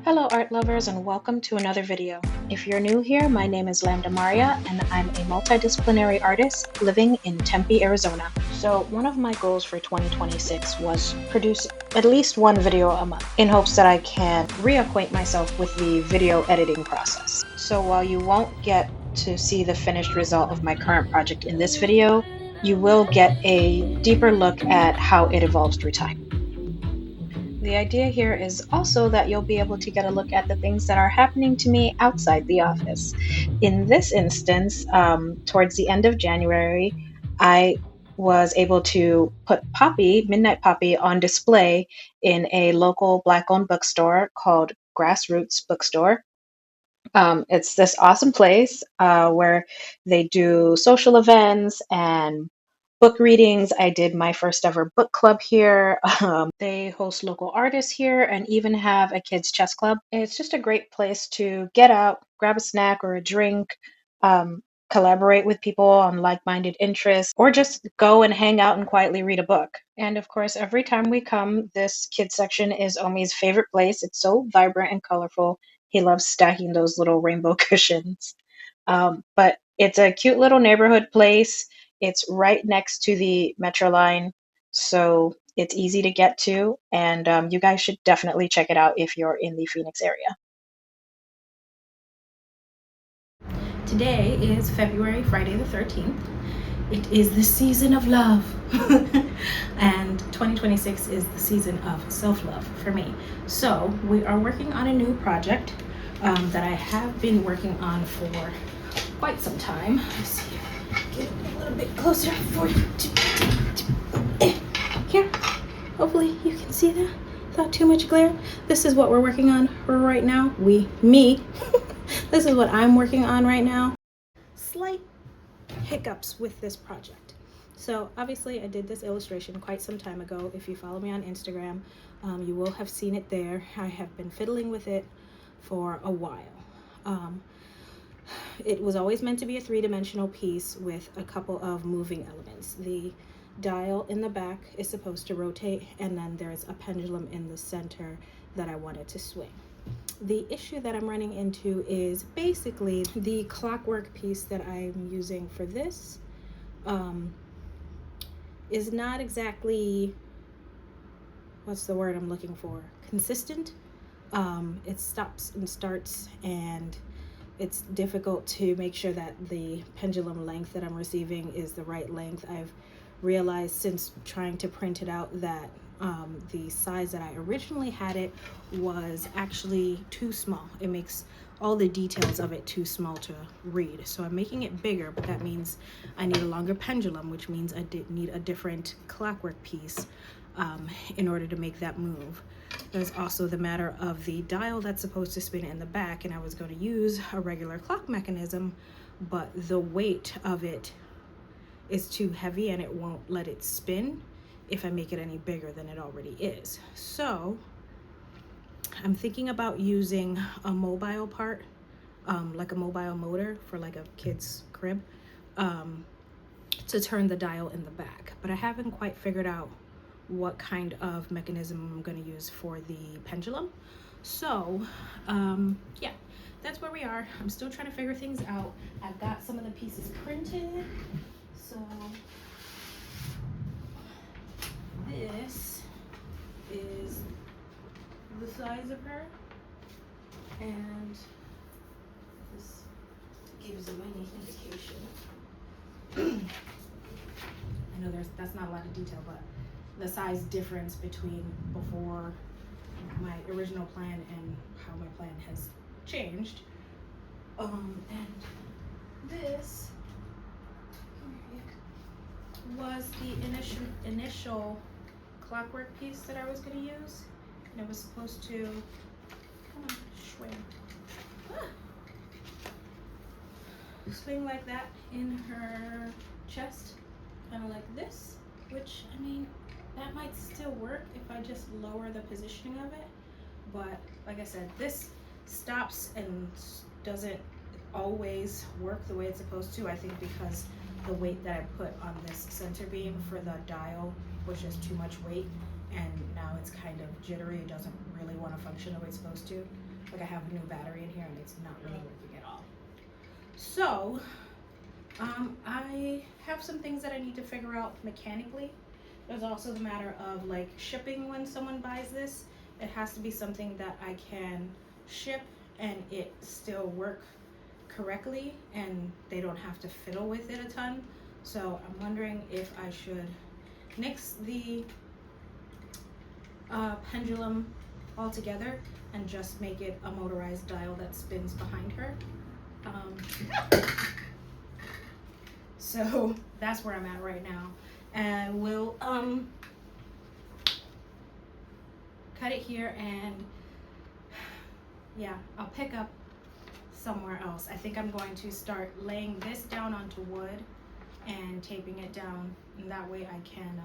Hello art lovers and welcome to another video. If you're new here, my name is Lamda Mahrya and I'm a multidisciplinary artist living in Tempe, Arizona. So one of my goals for 2026 was produce at least one video a month in hopes that I can reacquaint myself with the video editing process. So while you won't get to see the finished result of my current project in this video, you will get a deeper look at how it evolves through time. The idea here is also that you'll be able to get a look at the things that are happening to me outside the office. In this instance, towards the end of January, I was able to put Poppy, Midnight Poppy, on display in a local Black-owned bookstore called Grassrootz Bookstore. It's this awesome place where they do social events and book readings. I did my first ever book club here. They host local artists here and even have a kids chess club. It's just a great place to get out, grab a snack or a drink, collaborate with people on like-minded interests, or just go and hang out and quietly read a book. And of course, every time we come, this kids section is Omi's favorite place. It's so vibrant and colorful. He loves stacking those little rainbow cushions. But it's a cute little neighborhood place. It's right next to the Metro line, so it's easy to get to, and you guys should definitely check it out if you're in the Phoenix area. Today is Friday the 13th. It is the season of love. And 2026 is the season of self-love for me. So we are working on a new project that I have been working on for quite some time. Let's see, get a little bit closer for you. Here, hopefully you can see that without too much glare. This is what we're working on right now. Me. This is what I'm working on right now. Slight hiccups with this project. So obviously I did this illustration quite some time ago. If you follow me on Instagram, you will have seen it there. I have been fiddling with it for a while. It was always meant to be a three-dimensional piece with a couple of moving elements. The dial in the back is supposed to rotate, and then there's a pendulum in the center that I wanted to swing. The issue that I'm running into is basically the clockwork piece that I'm using for this is not exactly, what's the word I'm looking for, consistent. It stops and starts, and it's difficult to make sure that the pendulum length that I'm receiving is the right length. I've realized since trying to print it out that the size that I originally had it was actually too small. It makes all the details of it too small to read. So I'm making it bigger, but that means I need a longer pendulum, which means I did need a different clockwork piece in order to make that move. There's also the matter of the dial that's supposed to spin in the back, and I was going to use a regular clock mechanism, but the weight of it is too heavy and it won't let it spin if I make it any bigger than it already is. So I'm thinking about using a mobile part, like a mobile motor for like a kid's crib, to turn the dial in the back. But I haven't quite figured out what kind of mechanism I'm going to use for the pendulum. So yeah, that's where we are. I'm still trying to figure things out. I've got some of the pieces printed. So this is the size of her, and this gives you any indication. I know that's not a lot of detail, but the size difference between before my original plan and how my plan has changed. And this was the initial clockwork piece that I was going to use, and it was supposed to swing like that in her chest, kind of like this, which, I mean, that might still work if I just lower the positioning of it, but like I said, this stops and doesn't always work the way it's supposed to. I think because the weight that I put on this center beam for the dial was just too much weight, and now it's kind of jittery. It doesn't really want to function the way it's supposed to. like I have a new battery in here and it's not really working at all. So I have some things that I need to figure out mechanically. There's also the matter of like shipping. When someone buys this, it has to be something that I can ship and it still work correctly and they don't have to fiddle with it a ton. So I'm wondering if I should nix the pendulum altogether and just make it a motorized dial that spins behind her. So that's where I'm at right now, and we'll cut it here, and yeah, I'll pick up somewhere else. I think I'm going to start laying this down onto wood and taping it down, and that way I can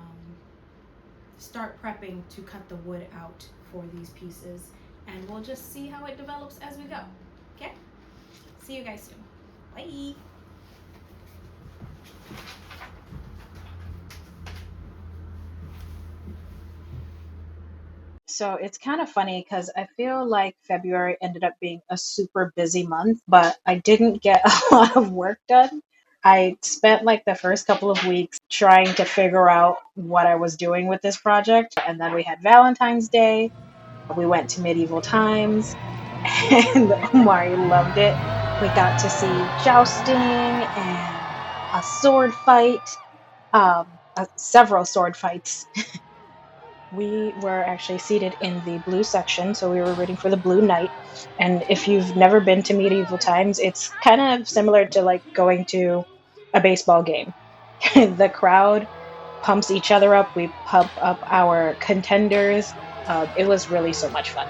start prepping to cut the wood out for these pieces, and we'll just see how it develops as we go. Okay? See you guys soon. Bye. So it's kind of funny because I feel like February ended up being a super busy month, but I didn't get a lot of work done. I spent like the first couple of weeks trying to figure out what I was doing with this project. And then we had Valentine's Day. We went to medieval times, and Omari loved it. We got to see jousting and a sword fight, several sword fights. We were actually seated in the blue section, so we were rooting for the Blue Knight. And if you've never been to medieval times, it's kind of similar to like going to a baseball game. The crowd pumps each other up. We pump up our contenders. It was really so much fun.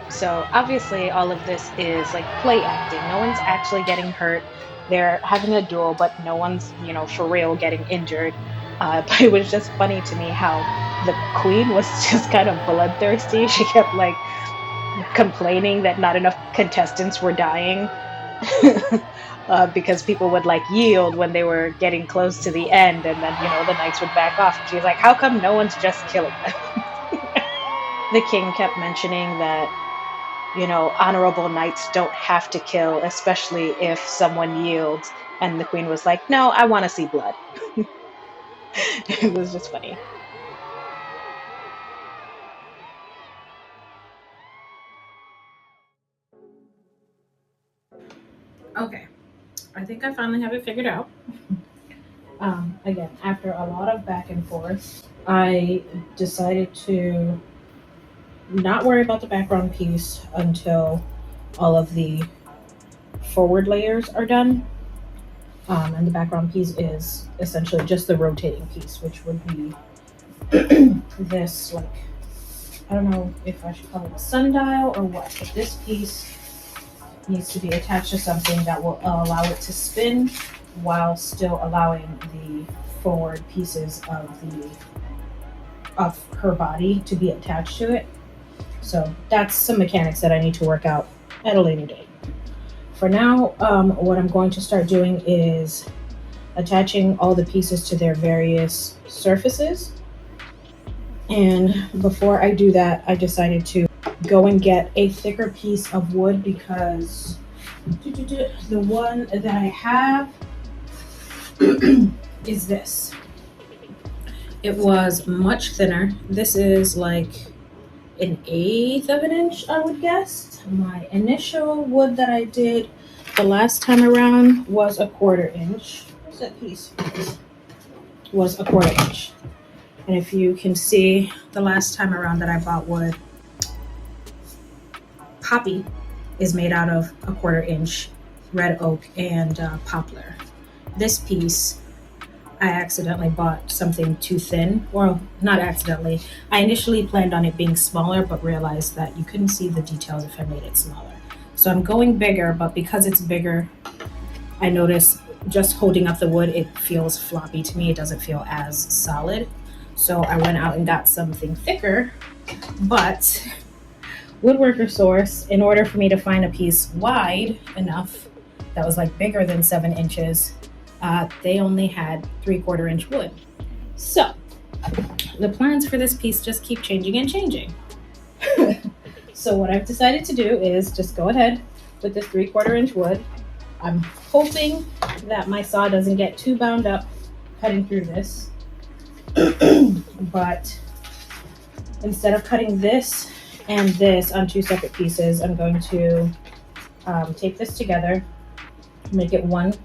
So obviously, all of this is like play acting. No one's actually getting hurt. They're having a duel, but no one's, for real getting injured. But it was just funny to me how the queen was just kind of bloodthirsty. She kept like complaining that not enough contestants were dying. Because people would like yield when they were getting close to the end, and then the knights would back off. She's like, "How come no one's just killing them?" The king kept mentioning that honorable knights don't have to kill, especially if someone yields. And the queen was like, "No, I want to see blood." It was just funny. Okay, I think I finally have it figured out. Again, after a lot of back and forth, I decided to not worry about the background piece until all of the forward layers are done. And the background piece is essentially just the rotating piece, which would be this, like, I don't know if I should call it a sundial or what, but this piece needs to be attached to something that will allow it to spin while still allowing the forward pieces of her body to be attached to it. So that's some mechanics that I need to work out at a later date. For now, what I'm going to start doing is attaching all the pieces to their various surfaces. And before I do that, I decided to go and get a thicker piece of wood because the one that I have is this. It was much thinner. This is like 1/8 of an inch, I would guess. My initial wood that I did the last time around was 1/4 inch. Where's that piece? Was 1/4 inch. And if you can see, the last time around that I bought wood, Poppy is made out of 1/4 inch red oak and poplar. This piece, I accidentally bought something too thin. Well, not accidentally. I initially planned on it being smaller, but realized that you couldn't see the details if I made it smaller. So I'm going bigger, but because it's bigger, I notice just holding up the wood, it feels floppy to me. It doesn't feel as solid. So I went out and got something thicker, but Woodworker Source, in order for me to find a piece wide enough that was like bigger than 7 inches, they only had 3/4 inch wood. So the plans for this piece just keep changing and changing. So what I've decided to do is just go ahead with this 3/4 inch wood. I'm hoping that my saw doesn't get too bound up cutting through this. But instead of cutting this and this on 2 separate pieces, I'm going to tape this together, make it one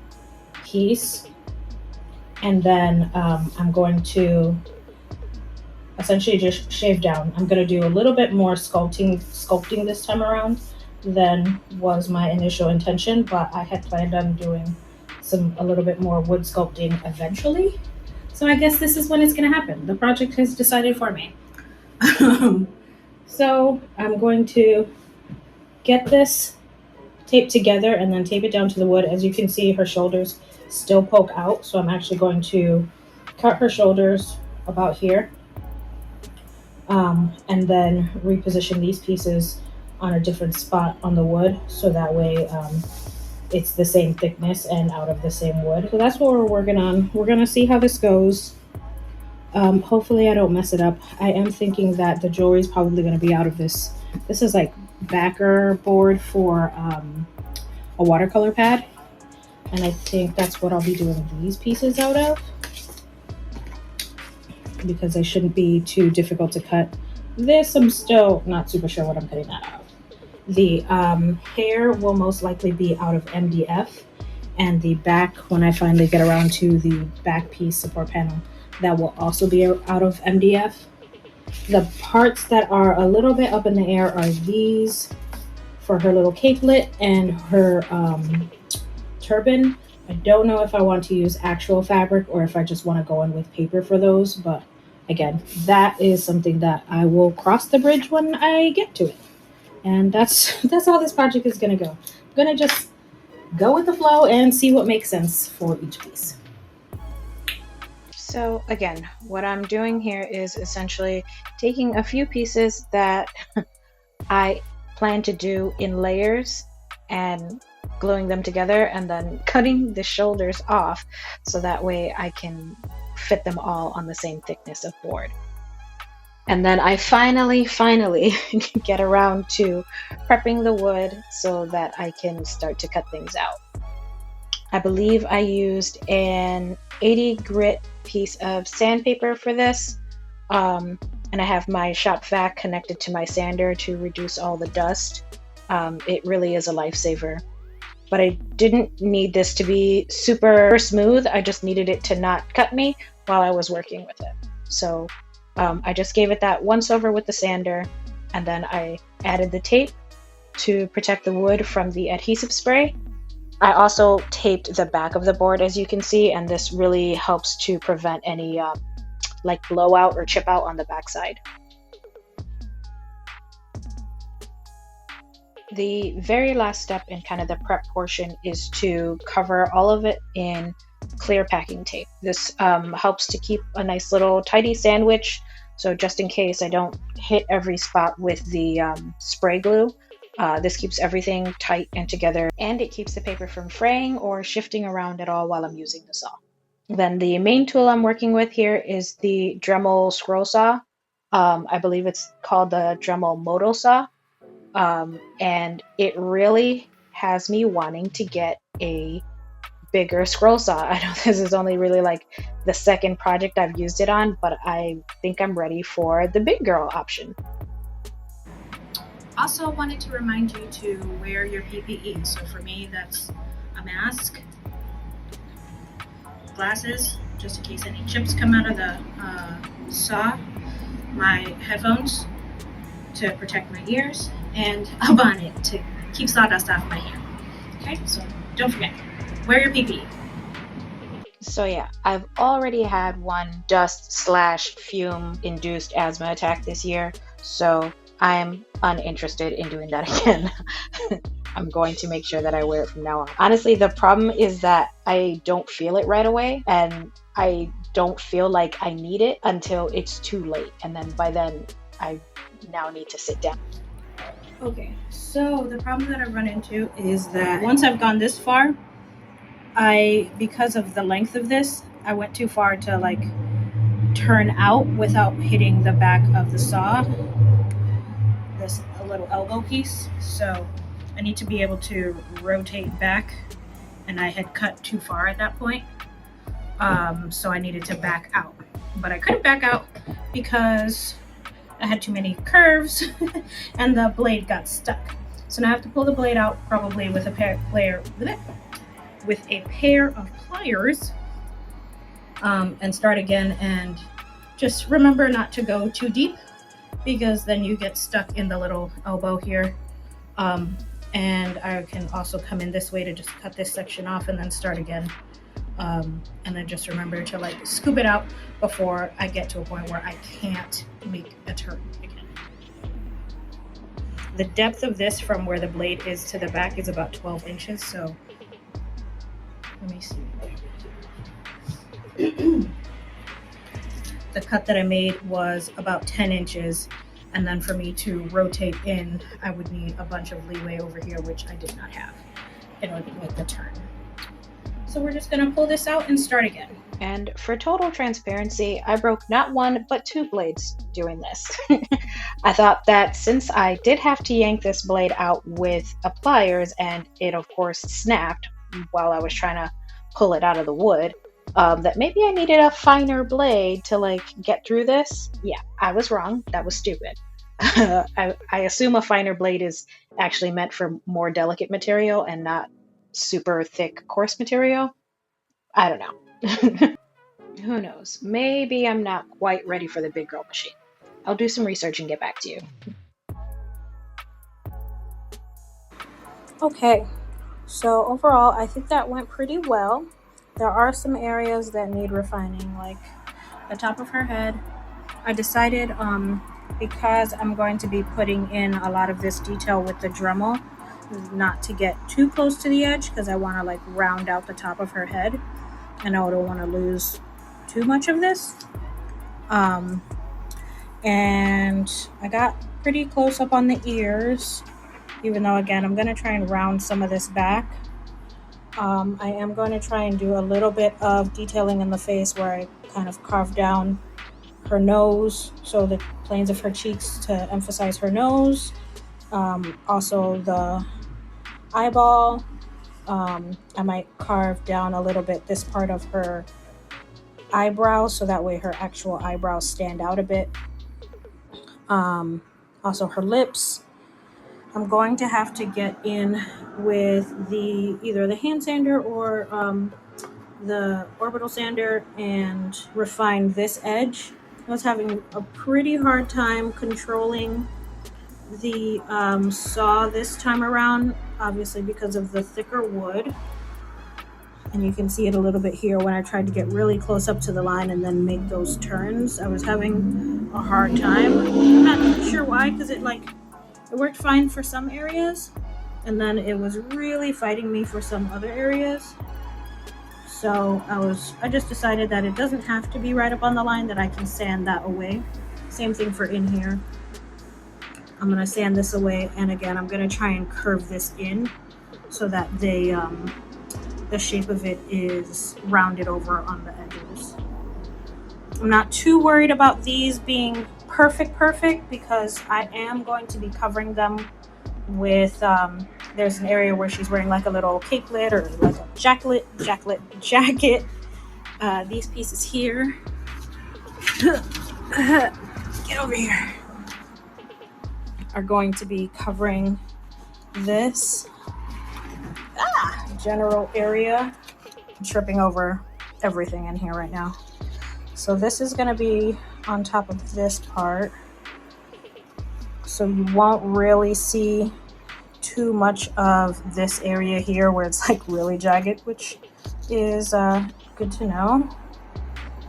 piece, and then I'm going to essentially just shave down. I'm going to do a little bit more sculpting this time around than was my initial intention, but I had planned on doing a little bit more wood sculpting eventually. So I guess this is when it's going to happen. The project has decided for me. So I'm going to get this taped together and then tape it down to the wood. As you can see, her shoulders still poke out, so I'm actually going to cut her shoulders about here, and then reposition these pieces on a different spot on the wood, so that way it's the same thickness and out of the same wood. So that's what we're working on. We're gonna see how this goes. Hopefully I don't mess it up. I am thinking that the jewelry is probably gonna be out of this. This is like backer board for a watercolor pad, and I think that's what I'll be doing these pieces out of, because they shouldn't be too difficult to cut. This, I'm still not super sure what I'm cutting that out of. The hair will most likely be out of MDF, and the back, when I finally get around to the back piece support panel, that will also be out of MDF. The parts that are a little bit up in the air are these for her little capelet and her turban. I don't know if I want to use actual fabric or if I just want to go in with paper for those, but again, that is something that I will cross the bridge when I get to it. And that's how this project is going to go. I'm going to just go with the flow and see what makes sense for each piece. So again, what I'm doing here is essentially taking a few pieces that I plan to do in layers and gluing them together and then cutting the shoulders off so that way I can fit them all on the same thickness of board. And then I finally get around to prepping the wood so that I can start to cut things out. I believe I used an 80 grit piece of sandpaper for this, and I have my shop vac connected to my sander to reduce all the dust. It really is a lifesaver. But I didn't need this to be super smooth. I just needed it to not cut me while I was working with it. So I just gave it that once over with the sander, and then I added the tape to protect the wood from the adhesive spray. I also taped the back of the board, as you can see, and this really helps to prevent any like blowout or chip out on the backside. The very last step in kind of the prep portion is to cover all of it in clear packing tape. This helps to keep a nice little tidy sandwich. So just in case I don't hit every spot with the spray glue, this keeps everything tight and together, and it keeps the paper from fraying or shifting around at all while I'm using the saw. Then the main tool I'm working with here is the Dremel scroll saw. I believe it's called the Dremel Moto saw. And it really has me wanting to get a bigger scroll saw. I know this is only really like the second project I've used it on, but I think I'm ready for the big girl option. Also wanted to remind you to wear your PPE. So for me, that's a mask, glasses, just in case any chips come out of the saw, my headphones to protect my ears, and a bonnet to keep sawdust off my hair. Okay, so don't forget, wear your PPE. So yeah, I've already had one dust/fume induced asthma attack this year, so I'm uninterested in doing that again. I'm going to make sure that I wear it from now on. Honestly, the problem is that I don't feel it right away, and I don't feel like I need it until it's too late, and then by then I now need to sit down. Okay, so the problem that I've run into is that once I've gone this far, because of the length of this, I went too far to like turn out without hitting the back of the saw. This little elbow piece, so I need to be able to rotate back, and I had cut too far at that point, so I needed to back out, but I couldn't back out because I had too many curves and the blade got stuck. So now I have to pull the blade out, probably with a pair of pliers, and start again. And just remember not to go too deep, because then you get stuck in the little elbow here. And I can also come in this way to just cut this section off and then start again. And then just remember to like scoop it out before I get to a point where I can't make a turn again. The depth of this from where the blade is to the back is about 12 inches. So let me see. The cut that I made was about 10 inches. And then for me to rotate in, I would need a bunch of leeway over here, which I did not have in order to make the turn. So we're just gonna pull this out and start again. And for total transparency, I broke not one, but two blades doing this. I thought that since I did have to yank this blade out with pliers, and it of course snapped while I was trying to pull it out of the wood, that maybe I needed a finer blade to like get through this. Yeah, I was wrong. That was stupid. I assume a finer blade is actually meant for more delicate material and not super thick, coarse material. I don't know. Who knows? Maybe I'm not quite ready for the big girl machine. I'll do some research and get back to you. Okay, so overall, I think that went pretty well. There are some areas that need refining, like the top of her head. I decided, because I'm going to be putting in a lot of this detail with the Dremel, not to get too close to the edge, because I want to like round out the top of her head, and I don't want to lose too much of this. And I got pretty close up on the ears, even though again I'm going to try and round some of this back. I am going to try and do a little bit of detailing in the face where I kind of carved down her nose, so the planes of her cheeks to emphasize her nose. Also the eyeball. I might carve down a little bit this part of her eyebrows, so that way her actual eyebrows stand out a bit. Also her lips. I'm going to have to get in with either the hand sander or the orbital sander and refine this edge. I was having a pretty hard time controlling the saw this time around, obviously because of the thicker wood. And you can see it a little bit here when I tried to get really close up to the line and then make those turns. I was having a hard time. I'm not sure why, because it worked fine for some areas, and then it was really fighting me for some other areas. So I just decided that it doesn't have to be right up on the line, that I can sand that away. Same thing for in here. I'm going to sand this away, and again I'm going to try and curve this in so that the shape of it is rounded over on the edges. I'm not too worried about these being perfect, because I am going to be covering them with there's an area where she's wearing like a little capelet or like a jacket. These pieces here, get over here, are going to be covering this general area. I'm tripping over everything in here right now. So this is going to be on top of this part, so you won't really see too much of this area here where it's like really jagged, which is good to know.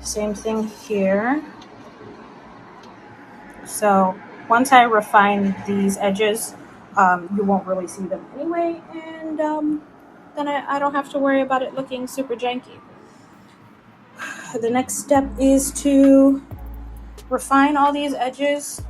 Same thing here. So once I refine these edges, you won't really see them anyway, and then I don't have to worry about it looking super janky. The next step is to refine all these edges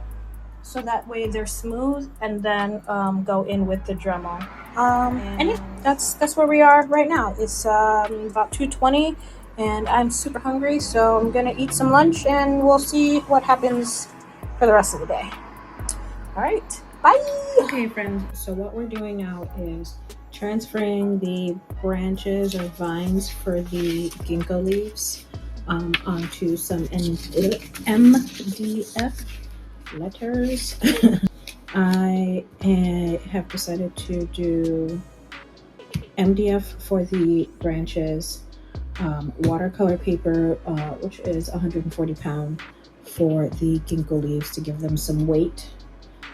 so that way they're smooth, and then go in with the Dremel. And yeah, that's where we are right now. It's about 2:20, and I'm super hungry, so I'm gonna eat some lunch, and we'll see what happens for the rest of the day. All right, Bye! Okay, friends, so what we're doing now is transferring the branches or vines for the ginkgo leaves onto some MDF letters. I have decided to do MDF for the branches, watercolor paper, which is 140 pound for the ginkgo leaves to give them some weight.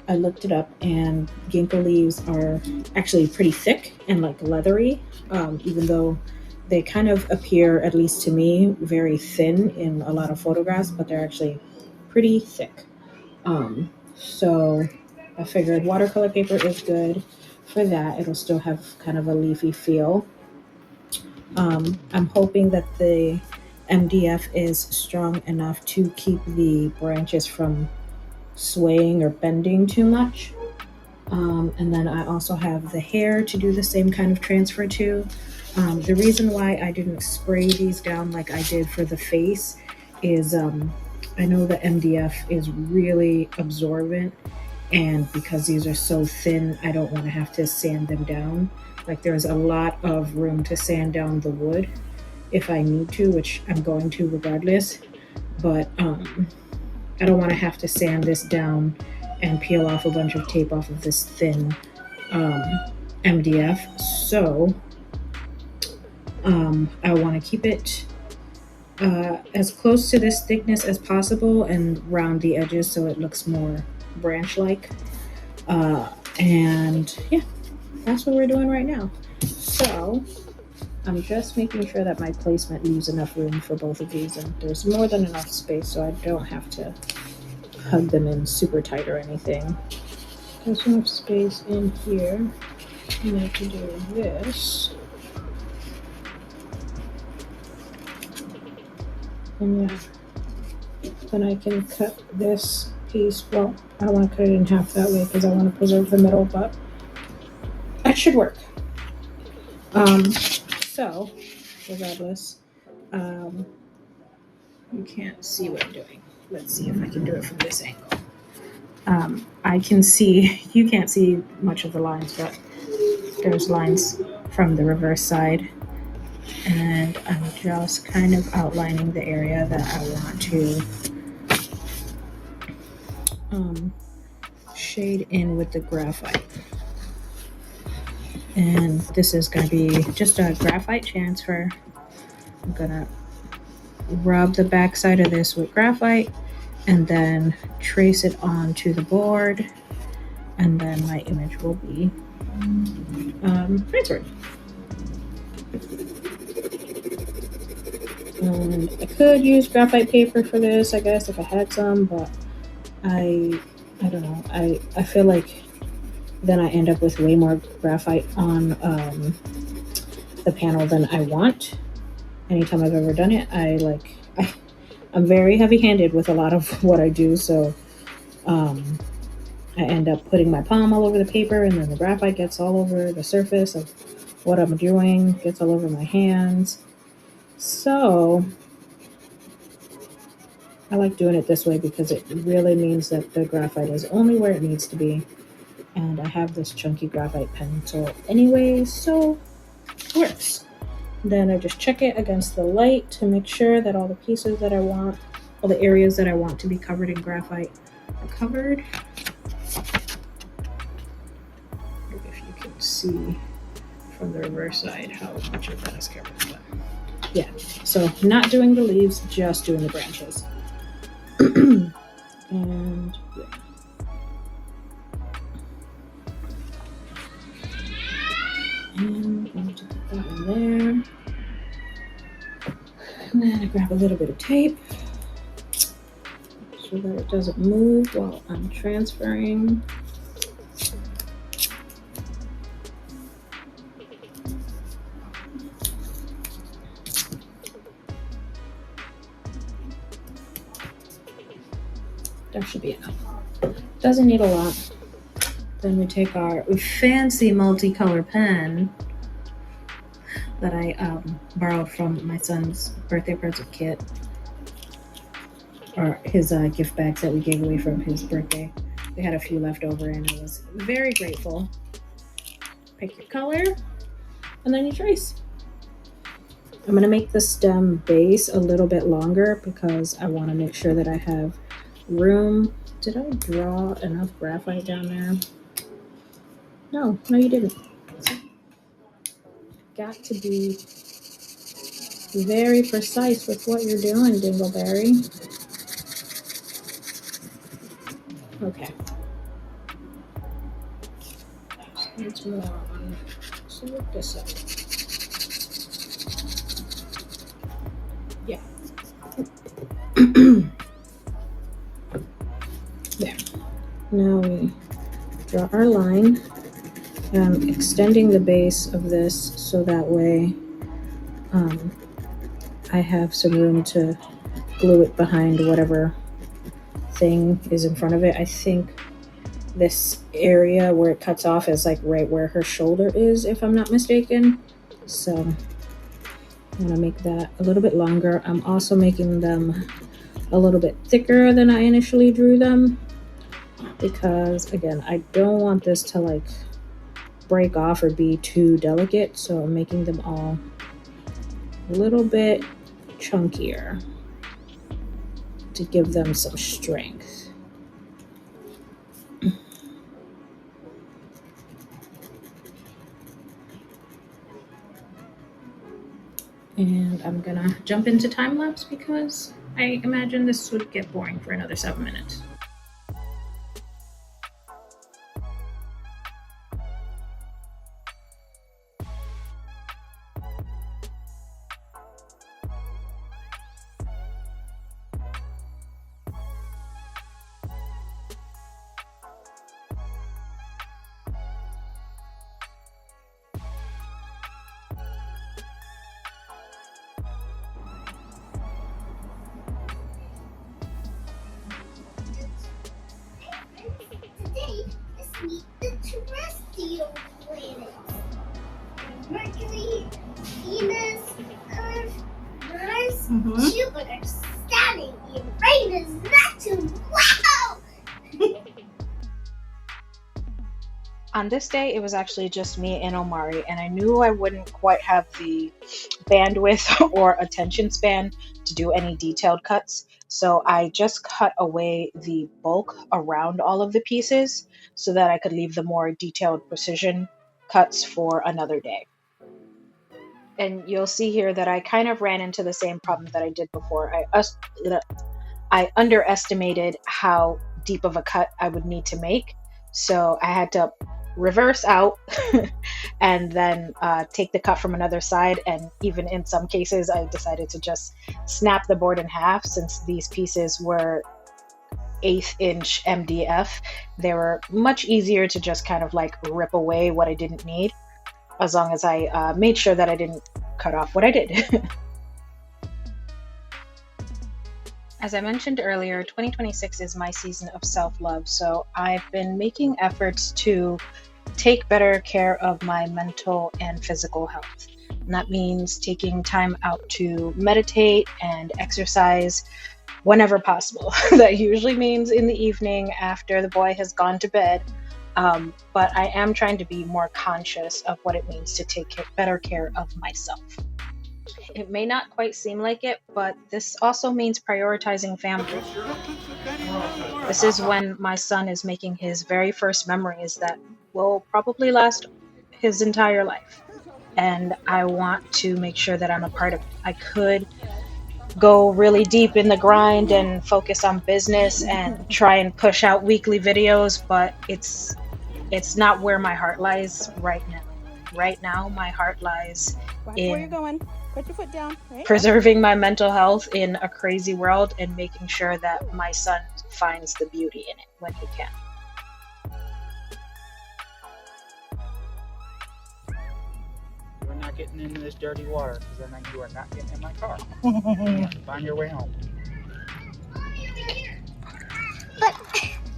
I looked it up, and ginkgo leaves are actually pretty thick and like leathery, even though they kind of appear, at least to me, very thin in a lot of photographs, but they're actually pretty thick. So I figured watercolor paper is good for that. It'll still have kind of a leafy feel. I'm hoping that the MDF is strong enough to keep the branches from swaying or bending too much. And then I also have the hair to do the same kind of transfer to. The reason why I didn't spray these down like I did for the face is I know the MDF is really absorbent, and because these are so thin, I don't want to have to sand them down. Like, there's a lot of room to sand down the wood if I need to, which I'm going to regardless, but I don't want to have to sand this down and peel off a bunch of tape off of this thin MDF. So I want to keep it as close to this thickness as possible and round the edges so it looks more branch-like. And yeah, that's what we're doing right now. So I'm just making sure that my placement leaves enough room for both of these, and there's more than enough space so I don't have to hug them in super tight or anything. There's enough space in here. And I can do this. And yeah, then I can cut this piece. Well, I don't want to cut it in half that way because I want to preserve the middle, but that should work. So regardless, you can't see what I'm doing. Let's see if I can do it from this angle. I can see, you can't see much of the lines, but there's lines from the reverse side. And I'm just kind of outlining the area that I want to shade in with the graphite. And this is going to be just a graphite transfer. I'm going to rub the back side of this with graphite and then trace it onto the board, and then my image will be transferred. And I could use graphite paper for this, I guess, if I had some, but I don't know. I feel like then I end up with way more graphite on the panel than I want. Anytime I've ever done it, I'm very heavy-handed with a lot of what I do, so I end up putting my palm all over the paper, and then the graphite gets all over the surface of what I'm doing, gets all over my hands. So I like doing it this way because it really means that the graphite is only where it needs to be. And I have this chunky graphite pencil anyway, so it works. Then I just check it against the light to make sure that all the pieces that I want, all the areas that I want to be covered in graphite are covered. If you can see from the reverse side how much of that is covered. But yeah, so not doing the leaves, just doing the branches. And yeah. And I'm going to put that in there. And then I grab a little bit of tape so that it doesn't move while I'm transferring. That should be enough. Doesn't need a lot. Then we take our fancy multicolor pen that I borrowed from my son's birthday present kit, or his gift bags that we gave away from his birthday. We had a few left over and I was very grateful. Pick your color and then you trace. I'm going to make the stem base a little bit longer because I want to make sure that I have room. Did I draw enough graphite down there? No, you didn't. Got to be very precise with what you're doing, Dingleberry. Okay. Let's move on. So look this up. Yeah. There. Now we draw our line. I'm extending the base of this so that way I have some room to glue it behind whatever thing is in front of it. I think this area where it cuts off is like right where her shoulder is, if I'm not mistaken. So I'm gonna make that a little bit longer. I'm also making them a little bit thicker than I initially drew them because, again, I don't want this to like break off or be too delicate. So I'm making them all a little bit chunkier to give them some strength. And I'm gonna jump into time lapse because I imagine this would get boring for another 7 minutes. Meet the terrestrial planets. Mercury, Venus, Earth, Mars, Jupiter, Saturn, Uranus, Neptune. Wow! On this day, it was actually just me and Omari, and I knew I wouldn't quite have the bandwidth or attention span to do any detailed cuts. So I just cut away the bulk around all of the pieces so that I could leave the more detailed precision cuts for another day. And you'll see here that I kind of ran into the same problem that I did before. I underestimated how deep of a cut I would need to make. So I had to reverse out and then take the cut from another side, and even in some cases I decided to just snap the board in half. Since these pieces were 1/8 inch MDF, they were much easier to just kind of like rip away what I didn't need, as long as I made sure that I didn't cut off what I did. As I mentioned earlier, 2026 is my season of self-love, so I've been making efforts to take better care of my mental and physical health. And that means taking time out to meditate and exercise whenever possible. That usually means in the evening after the boy has gone to bed. But I am trying to be more conscious of what it means to take better care of myself. It may not quite seem like it, but this also means prioritizing family. This is when my son is making his very first memories that will probably last his entire life. And I want to make sure that I'm a part of it. I could go really deep in the grind and focus on business and try and push out weekly videos, but it's not where my heart lies right now. Right now, my heart lies in Put your foot down. Right? Preserving my mental health in a crazy world and making sure that my son finds the beauty in it when he can. You're not getting into this dirty water, because then you are not getting in my car. Find your way home. But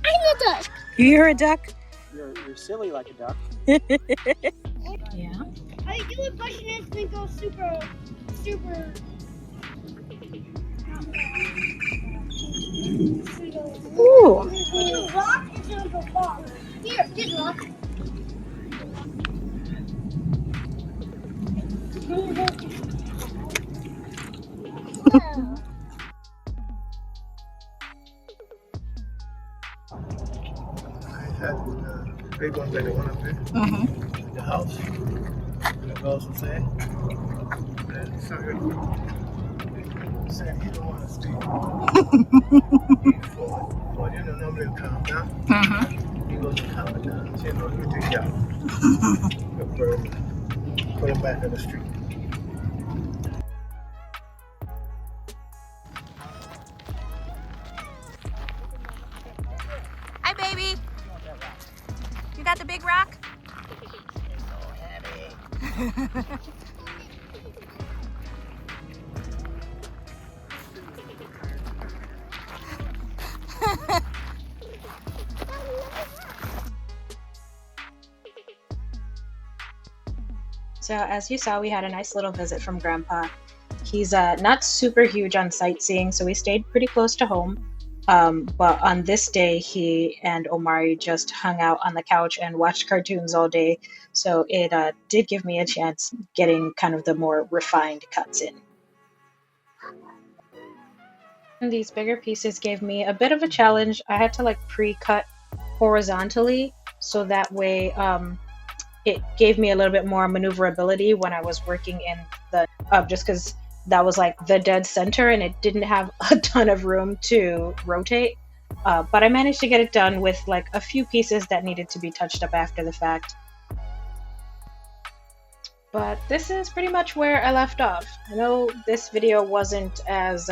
I'm a duck. You're a duck? You're silly like a duck. Yeah. How you doing? Brushing is gonna go super. Ooh. The rock is gonna go Here, good luck. Big ones like the one up there. Mm-hmm. The house. The girls will say. So good. Said he don't want to stay. Well, you know, normally he'll calm down. He goes to calm it down. So, you know, he'll take out. Put him back on the street. Hi, baby. You got the big rock? So as you saw, we had a nice little visit from Grandpa. He's not super huge on sightseeing, so we stayed pretty close to home. But on this day, he and Omari just hung out on the couch and watched cartoons all day. So it did give me a chance getting kind of the more refined cuts in. And these bigger pieces gave me a bit of a challenge. I had to like pre-cut horizontally, so that way it gave me a little bit more maneuverability when I was working in the just because that was like the dead center and it didn't have a ton of room to rotate. But I managed to get it done with like a few pieces that needed to be touched up after the fact. But this is pretty much where I left off. I know this video wasn't as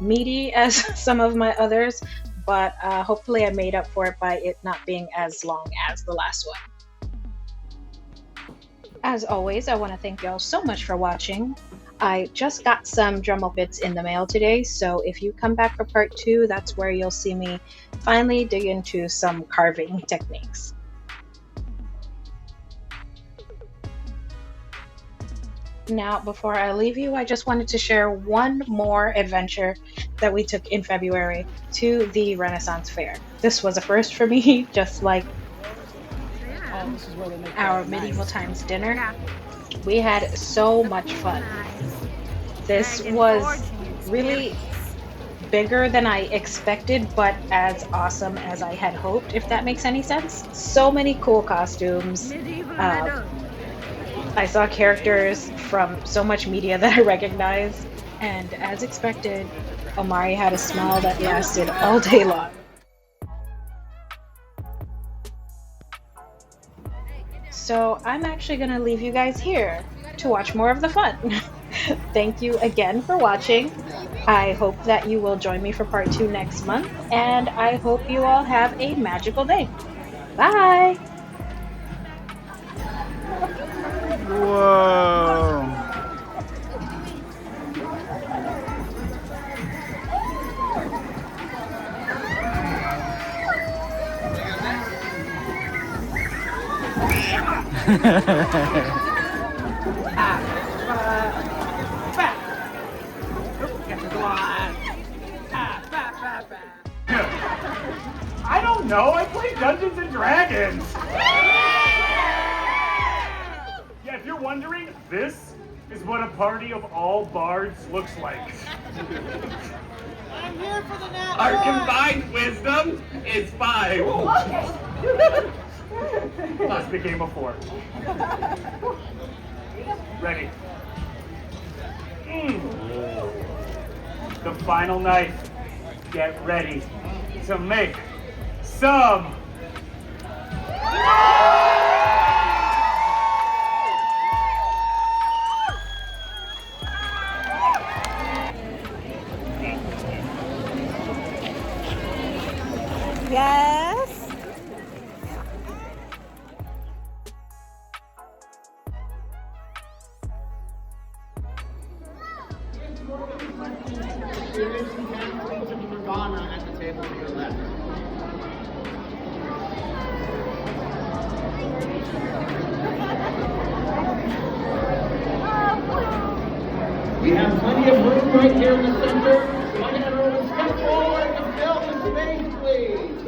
meaty as some of my others, but hopefully I made up for it by it not being as long as the last one. As always, I want to thank y'all so much for watching. I just got some Dremel bits in the mail today, so if you come back for part 2, that's where you'll see me finally dig into some carving techniques. Now, before I leave you, I just wanted to share one more adventure that we took in February to the Renaissance Fair. This was a first for me, just like our medieval times dinner. We had so much fun. This was really bigger than I expected, but as awesome as I had hoped, if that makes any sense. So many cool costumes. I saw characters from so much media that I recognized, and as expected, Omari had a smile that lasted all day long. So I'm actually going to leave you guys here to watch more of the fun. Thank you again for watching. I hope that you will join me for part 2 next month, and I hope you all have a magical day. Bye! Whoa! I don't know. I play Dungeons and Dragons. Yeah, if you're wondering, this is what a party of all bards looks like. I'm here for the nap. Our combined wisdom is 5. Plus became a 4. Ready. The final night. Get ready to make some. Yes. We have plenty of room right here in the center. Go ahead and step forward and fill the space, please.